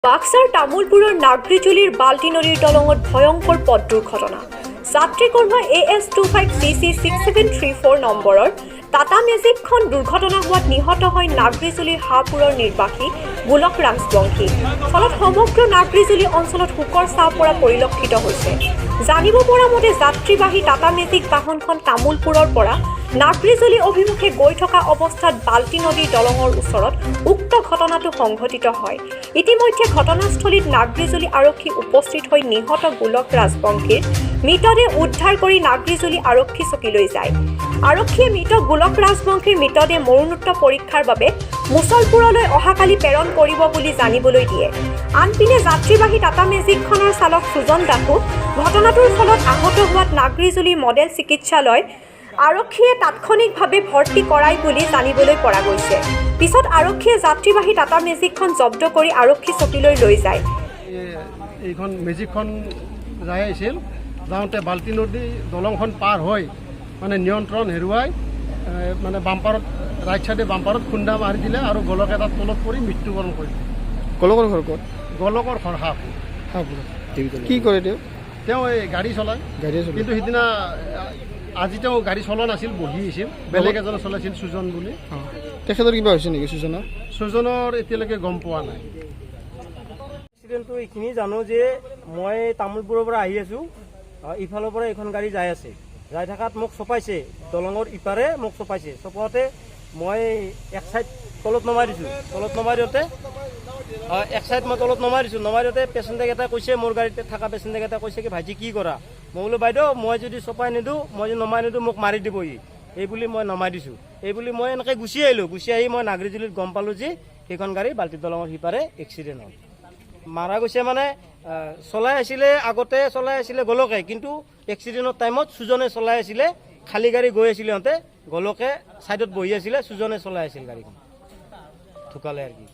বাক্সাৰ তামোলপুৰৰ নাগৰিজুলিৰ বাল্টি নদীৰ দলঙত ভয়ংকৰ পথ দুৰ্ঘটনা। যাত্ৰী কঢ়োৱা AS25CC6734 নম্বৰৰ টাটা মেজিকখন দুৰ্ঘটনা হোৱাত নিহত হয় নাগৰিজুলিৰ হাপুৰৰ নিৰ্বাসী গোলক ৰাজবংশী। ফলত সমগ্ৰ নাগৰিজুলি অঞ্চলত শোকৰ ছাঁ পৰা পৰিলক্ষিত হৈছে। জানিব পৰা মতে যাত্ৰীবাহী টাটা মেজিক বাহনখন তামোলপুৰৰ পৰা নাগৰিজুলি অভিমুখে গৈ থকা অৱস্থাত বাল্টি নদীৰ দলঙৰ ওচৰত উক্ত ঘটনাটো সংঘটিত হয়। ইতিমধ্যে ঘটনাস্থলীত নাগৰিজুলি আৰক্ষী উপস্থিত হৈ নিহত গোলক ৰাজবংশীৰ মৃতদেহ উদ্ধাৰ কৰি নাগৰিজুলি আৰক্ষী চকীলৈ যায়। আৰক্ষীয়ে মৃত গোলক ৰাজবংশীৰ মৃতদেহ মৰণোত্তৰ পৰীক্ষাৰ বাবে মুছলপুৰলৈ অহাকালি প্ৰেৰণ কৰিব বুলি জানিবলৈ দিয়ে। আনপিনে যাত্ৰীবাহী টাটা মেজিকখনৰ চালক সুজন দাসো ঘটনাটোৰ ফলত আহত হোৱাত নাগৰিজুলি মডেল চিকিৎসালয় আৰক্ষীয়ে তাৎক্ষণিকভাৱে ভৰ্তি কৰাই বুলি জানিবলৈ পৰা গৈছে। পিছত আৰক্ষীয়ে যাত্ৰীবাহী টাটা মেজিকখন জব্দ কৰি আৰক্ষী চকীলৈ লৈ যায়। এইখন মেজিকখন যাই আছিল, যাওঁতে বাল্টি নদী দলংখন পাৰ হৈ মানে নিয়ন্ত্ৰণ হেৰুৱাই মানে বাম্পাৰত ৰাইট চাইডে বাম্পাৰত খুন্দা মাৰি দিলে আৰু গোলক এটা তলত পৰি মৃত্যুবৰণ কৰিলে। গোলকৰ ঘৰ ক'ত? গোলকৰ ঘৰ কি কৰে তেওঁ এই গাড়ী চলায়, কিন্তু সিদিনা আজি তেওঁ গাড়ী চলোৱা নাছিল, বহি আছিল, বেলেগ এজনে চলাইছিল সুজন বুলি। তেখেতৰ কিবা হৈছে নেকি? সুজনৰ এতিয়ালৈকে গম পোৱা নাই। এক্সিডেণ্টটো এইখিনি জানো যে মই তামোলপুৰৰ পৰা আহি আছোঁ, ইফালৰ পৰা এইখন গাড়ী যাই আছে, যাই থকাত মোক চপাইছে, দলঙৰ ইপাৰে মোক চপাইছে। চপাওঁতে মই এক চাইড তলত নমাই দিছোঁ, তলত নমাই দিওঁতে এক চাইড মই তলত নমাই দিছোঁ, নমাই দিওঁতে পেচেণ্টাৰকেইটা কৈছে, মোৰ গাড়ীতে থকা পেচেণ্টাৰকেইটা কৈছে কি ভাইটি কি কৰা? মই বোলো বাইদেউ মই যদি চপাই নিদিওঁ, মই যদি নমাই নিদিওঁ মোক মাৰি দিবহি, এই বুলি মই নমাই দিছোঁ। এই বুলি মই এনেকৈ গুচি আহিলোঁ। গুচি আহি মই নাগৰিজুলিত গম পালোঁ যে সেইখন গাড়ী বাল্টি দলঙৰ সিপাৰে এক্সিডেণ্ট হ'ল। মাৰা গৈছে মানে আগতে চলাই আছিলে গোলকে, কিন্তু এক্সিডেণ্টৰ টাইমত সুজনে চলাই আছিলে, খালী গাড়ী গৈ আছিলে, সিহঁতে গোলকে ছাইডত বহি আছিলে, সুজনে চলাই আছিল গাড়ীখন, ঢুকালে আৰু কি।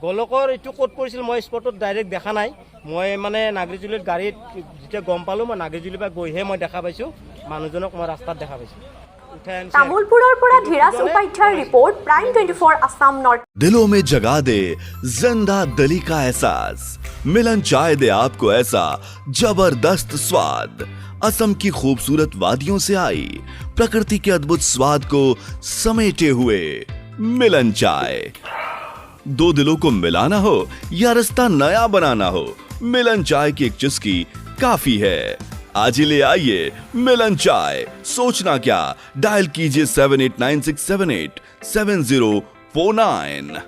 গোলকৰ এইটো ক'ত পৰিছিল মই স্পটত ডাইৰেক্ট দেখা নাই। মই মানে নাগৰিজুলিত গাড়ীত যেতিয়া গম পালোঁ, মই নাগৰিজুলিৰ পৰা গৈহে মই দেখা পাইছোঁ, মানুহজনক মই ৰাস্তাত দেখা পাইছোঁ। তামোলপুৰৰ পৰা ধীৰাজ উপাধ্যায়ৰ ৰিপৰ্ট, প্ৰাইম 24 আছাম নৰ্থ। दिलों में जगा दे जिंदा दिली का एहसास, मिलन चाय दे आपको ऐसा जबरदस्त स्वाद। असम की खूबसूरत वादियों से आई प्रकृति के अद्भुत स्वाद को समेटे हुए मिलन चाय। दो दिलों को मिलाना हो या रिश्ता नया बनाना हो, मिलन चाय की एक चुस्की काफी है। आज ही ले आइए मिलन चाय। सोचना क्या, डायल कीजिए 7896787049।